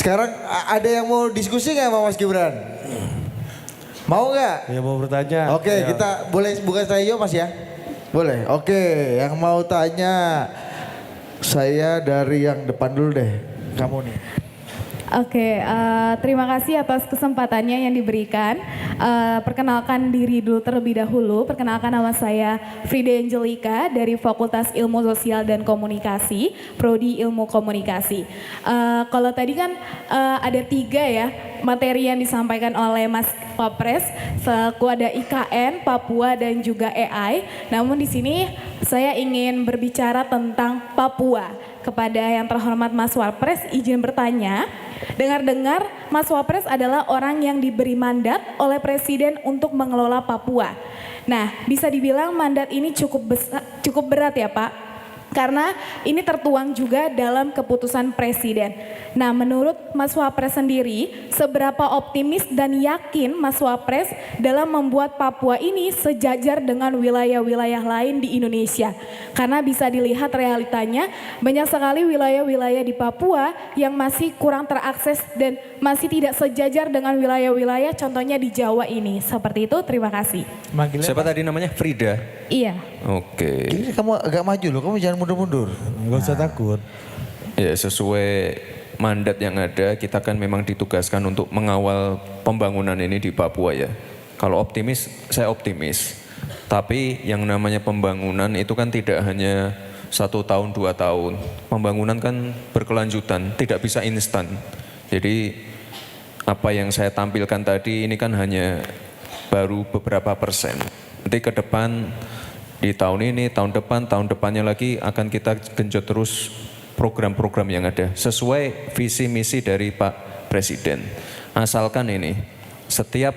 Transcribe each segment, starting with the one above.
Sekarang ada yang mau diskusi nggak sama Mas Gibran? Mau nggak? Ya mau bertanya. Oke, Ya. kita boleh buka saya Mas ya? Boleh. Oke, yang mau tanya saya dari yang depan dulu deh. Kamu nih. Oke, terima kasih atas kesempatannya yang diberikan. Perkenalkan diri dulu terlebih dahulu. Perkenalkan nama saya Frida Angelika dari Fakultas Ilmu Sosial dan Komunikasi, Prodi Ilmu Komunikasi. Kalau tadi kan ada 3 ya materi yang disampaikan oleh Mas Wapres, selaku ada IKN, Papua dan juga AI. Namun di sini saya ingin berbicara tentang Papua. Kepada yang terhormat Mas Wapres, izin bertanya. Dengar-dengar Mas Wapres adalah orang yang diberi mandat oleh Presiden untuk mengelola Papua. Nah, bisa dibilang mandat ini cukup berat ya Pak. Karena ini tertuang juga dalam keputusan Presiden. Nah, menurut Mas Wapres sendiri, seberapa optimis dan yakin Mas Wapres dalam membuat Papua ini sejajar dengan wilayah-wilayah lain di Indonesia? Karena bisa dilihat realitanya banyak sekali wilayah-wilayah di Papua yang masih kurang terakses dan masih tidak sejajar dengan wilayah-wilayah contohnya di Jawa ini. Seperti itu, terima kasih. Siapa tadi namanya? Frida? Iya. Oke. Ini kamu agak maju loh, kamu jangan mundur-mundur. Gak usah takut. Ya sesuai mandat yang ada, kita kan memang ditugaskan untuk mengawal pembangunan ini di Papua ya. Kalau optimis, saya optimis. Tapi yang namanya pembangunan itu kan tidak hanya 1 tahun, 2 tahun. Pembangunan kan berkelanjutan, tidak bisa instan. Jadi apa yang saya tampilkan tadi ini kan hanya baru beberapa persen. Nanti ke depan di tahun ini, tahun depan, tahun depannya lagi akan kita genjot terus program-program yang ada sesuai visi misi dari Pak Presiden. Asalkan ini setiap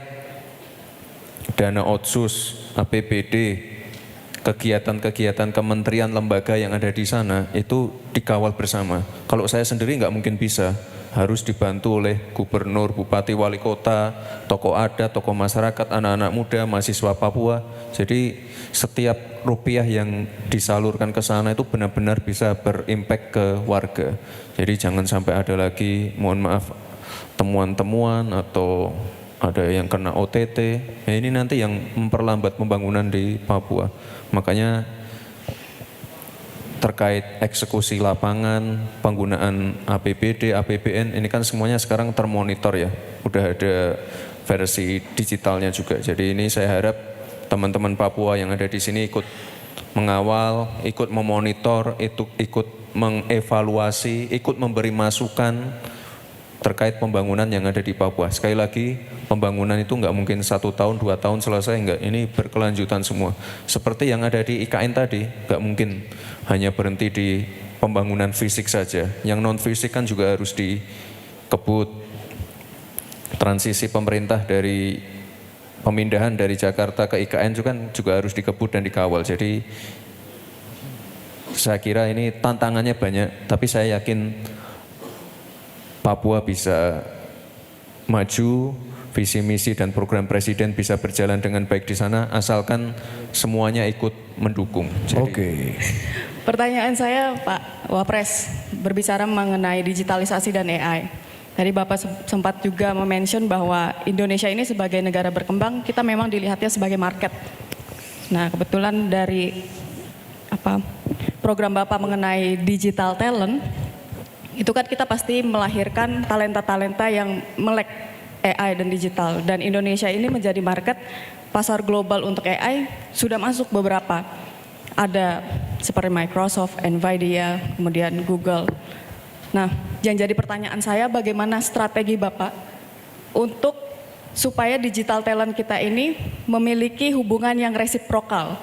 dana otsus, APBD, kegiatan-kegiatan kementerian lembaga yang ada di sana itu dikawal bersama. Kalau saya sendiri nggak mungkin bisa, harus dibantu oleh gubernur, bupati, wali kota, tokoh adat, tokoh masyarakat, anak-anak muda, mahasiswa Papua. Jadi setiap rupiah yang disalurkan ke sana itu benar-benar bisa berimpact ke warga. Jadi jangan sampai ada lagi, mohon maaf, temuan-temuan atau ada yang kena OTT. Ya ini nanti yang memperlambat pembangunan di Papua. Makanya terkait eksekusi lapangan, penggunaan APBD, APBN, ini kan semuanya sekarang termonitor ya. Udah ada versi digitalnya juga. Jadi ini saya harap teman-teman Papua yang ada di sini ikut mengawal, ikut memonitor, ikut mengevaluasi, ikut memberi masukan terkait pembangunan yang ada di Papua. Sekali lagi, pembangunan itu nggak mungkin 1 tahun, 2 tahun selesai, enggak. Ini berkelanjutan semua. Seperti yang ada di IKN tadi, nggak mungkin hanya berhenti di pembangunan fisik saja. Yang non fisik kan juga harus dikebut. Transisi pemerintah dari pemindahan dari Jakarta ke IKN juga harus dikebut dan dikawal. Jadi saya kira ini tantangannya banyak, tapi saya yakin Papua bisa maju, visi misi dan program Presiden bisa berjalan dengan baik di sana, asalkan semuanya ikut mendukung. Oke. Pertanyaan saya Pak Wapres, berbicara mengenai digitalisasi dan AI. Tadi Bapak sempat juga mention bahwa Indonesia ini sebagai negara berkembang, kita memang dilihatnya sebagai market. Nah kebetulan dari program Bapak mengenai digital talent, itu kan kita pasti melahirkan talenta-talenta yang melek AI dan digital. Dan Indonesia ini menjadi market pasar global untuk AI sudah masuk beberapa. Ada seperti Microsoft, Nvidia, kemudian Google. Nah, yang jadi pertanyaan saya bagaimana strategi Bapak untuk supaya digital talent kita ini memiliki hubungan yang resiprokal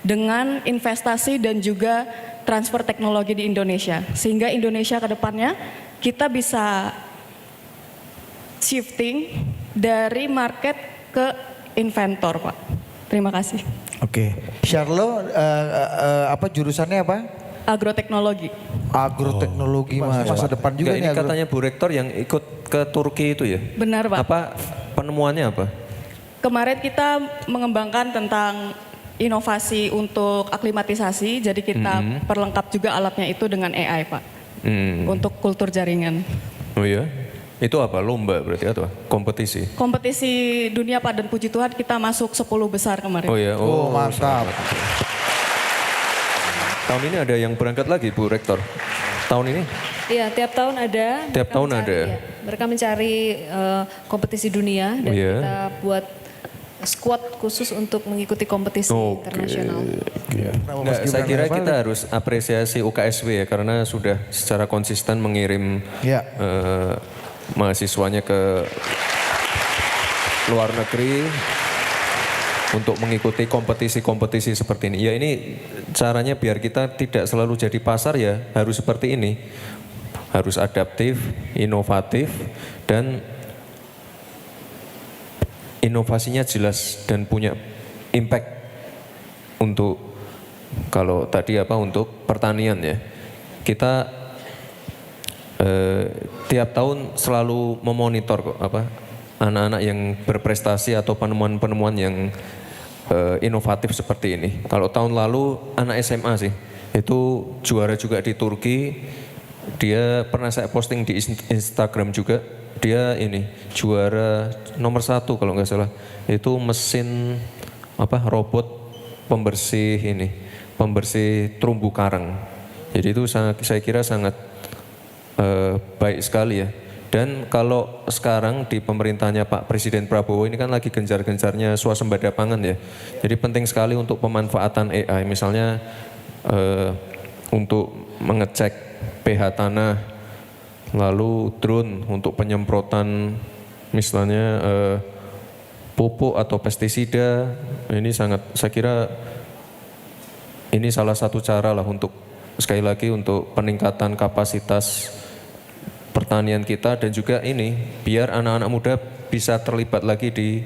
dengan investasi dan juga transfer teknologi di Indonesia, sehingga Indonesia ke depannya kita bisa shifting dari market ke inventor, Pak. Terima kasih. Oke. Charlo, jurusannya apa? Agroteknologi. Agroteknologi, masa depan juga ini nih. katanya Bu Rektor yang ikut ke Turki itu ya? Benar, Pak. Apa penemuannya apa? Kemarin kita mengembangkan tentang inovasi untuk aklimatisasi, jadi kita perlengkap juga alatnya itu dengan AI, Pak. Untuk kultur jaringan. Oh ya? Itu apa? Lomba berarti atau kompetisi? Kompetisi dunia Pak, dan puji Tuhan kita masuk 10 besar kemarin. Oh ya, Oh, mantap. Tahun ini ada yang berangkat lagi Bu Rektor? Tahun ini? Iya, tiap tahun ada. Tiap Mereka tahun mencari, ada. ya. Mereka mencari kompetisi dunia dan Iya. kita buat squad khusus untuk mengikuti kompetisi internasional. Nggak, saya kira kita harus apresiasi UKSW ya karena sudah secara konsisten mengirim Ya. mahasiswanya ke luar negeri untuk mengikuti kompetisi-kompetisi seperti ini. Ya ini caranya biar kita tidak selalu jadi pasar ya harus seperti ini. Harus adaptif, inovatif, dan inovasinya jelas dan punya impact untuk kalau tadi apa untuk pertanian ya. Kita tiap tahun selalu memonitor kok apa anak-anak yang berprestasi atau penemuan-penemuan yang inovatif seperti ini. Kalau tahun lalu anak SMA sih itu juara juga di Turki. Dia pernah saya posting di Instagram juga. Dia ini juara nomor 1 kalau nggak salah. Itu mesin apa robot pembersih ini, pembersih terumbu karang. Jadi itu saya kira sangat baik sekali ya. Dan kalau sekarang di pemerintahnya Pak Presiden Prabowo ini kan lagi gencar-gencarnya swasembada pangan ya. Jadi penting sekali untuk pemanfaatan AI misalnya untuk mengecek pH tanah, lalu drone untuk penyemprotan misalnya pupuk atau pestisida. Ini sangat saya kira ini salah satu cara lah untuk sekali lagi untuk peningkatan kapasitas pertanian kita dan juga ini biar anak-anak muda bisa terlibat lagi di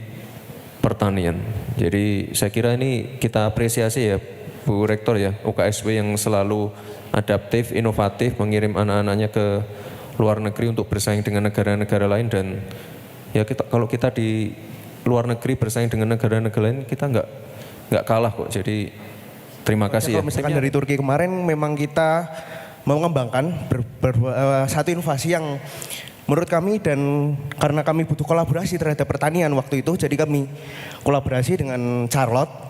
pertanian. Jadi saya kira ini kita apresiasi ya Bu Rektor ya, UKSW yang selalu adaptif, inovatif, mengirim anak-anaknya ke luar negeri untuk bersaing dengan negara-negara lain dan ya kita kalau kita di luar negeri bersaing dengan negara-negara lain kita nggak kalah kok. Jadi terima kasih ya. Kalau misalkan dari Turki kemarin memang kita mau mengembangkan satu inovasi yang menurut kami dan karena kami butuh kolaborasi terhadap pertanian waktu itu, jadi kami kolaborasi dengan Charlotte.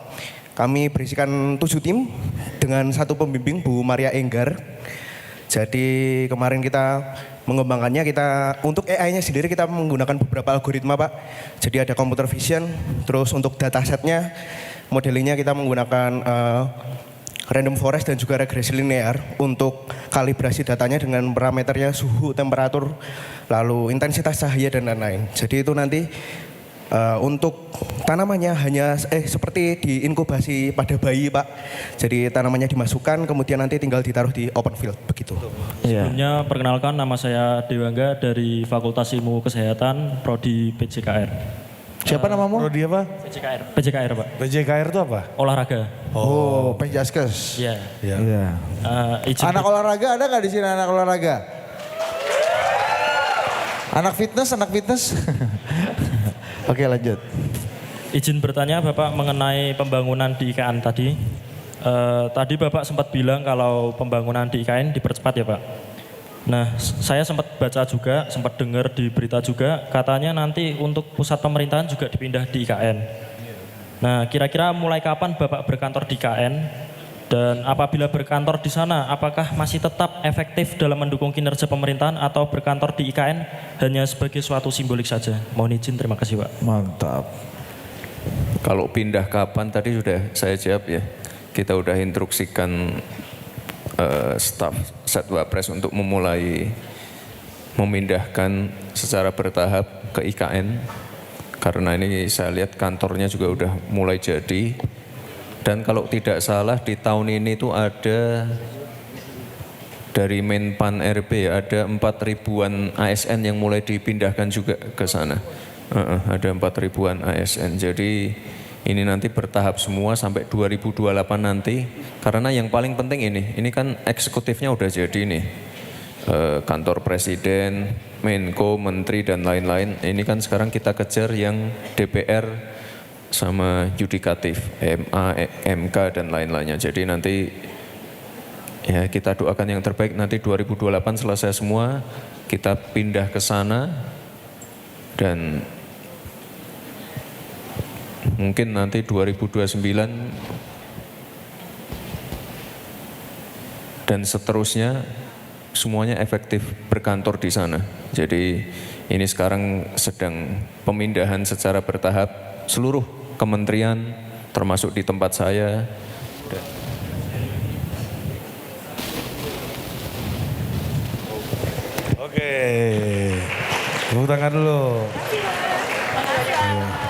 Kami berisikan 7 tim dengan satu pembimbing Bu Maria Enggar. Jadi kemarin kita mengembangkannya, kita untuk AI-nya sendiri kita menggunakan beberapa algoritma Pak. Jadi ada computer vision, terus untuk datasetnya modelingnya kita menggunakan random forest dan juga regresi linear untuk kalibrasi datanya dengan parameternya suhu, temperatur, lalu intensitas cahaya dan lain-lain. Jadi itu nanti untuk tanamannya hanya seperti diinkubasi pada bayi Pak. Jadi tanamannya dimasukkan kemudian nanti tinggal ditaruh di open field begitu. Sebelumnya perkenalkan nama saya Dewangga dari Fakultas Ilmu Kesehatan Prodi PJKR. Siapa namamu? Prodi apa? PJKR Pak. PJKR itu apa? Olahraga. Oh, Penjaskes. Iya. Iya. Izin Anak olahraga ada nggak di sini anak olahraga? Anak fitness? Oke lanjut. izin bertanya Bapak mengenai pembangunan di IKN tadi. Tadi Bapak sempat bilang kalau pembangunan di IKN dipercepat ya Pak. Nah, saya sempat baca juga, sempat dengar di berita juga, katanya nanti untuk pusat pemerintahan juga dipindah di IKN. Nah, kira-kira mulai kapan Bapak berkantor di IKN? Dan apabila berkantor di sana, apakah masih tetap efektif dalam mendukung kinerja pemerintahan atau berkantor di IKN hanya sebagai suatu simbolik saja? Mohon izin, terima kasih Pak. Mantap. Kalau pindah kapan tadi sudah saya jawab ya. Kita udah instruksikan staf Satwapres untuk memulai memindahkan secara bertahap ke IKN. Karena ini saya lihat kantornya juga udah mulai jadi. Dan kalau tidak salah di tahun ini tuh ada dari Menpan RB ya, ada 4.000-an ASN yang mulai dipindahkan juga ke sana. Ada 4.000-an ASN. Jadi ini nanti bertahap semua sampai 2028 nanti. Karena yang paling penting ini kan eksekutifnya udah jadi nih. Kantor presiden, Menko, menteri dan lain-lain. Ini kan sekarang kita kejar yang DPR sama yudikatif, MA, MK dan lain-lainnya. Jadi nanti ya kita doakan yang terbaik nanti 2028 selesai semua, kita pindah ke sana Dan mungkin nanti 2029 dan seterusnya semuanya efektif berkantor di sana. Jadi ini sekarang sedang pemindahan secara bertahap seluruh kementerian termasuk di tempat saya. Oke. Tepuk tangan dulu.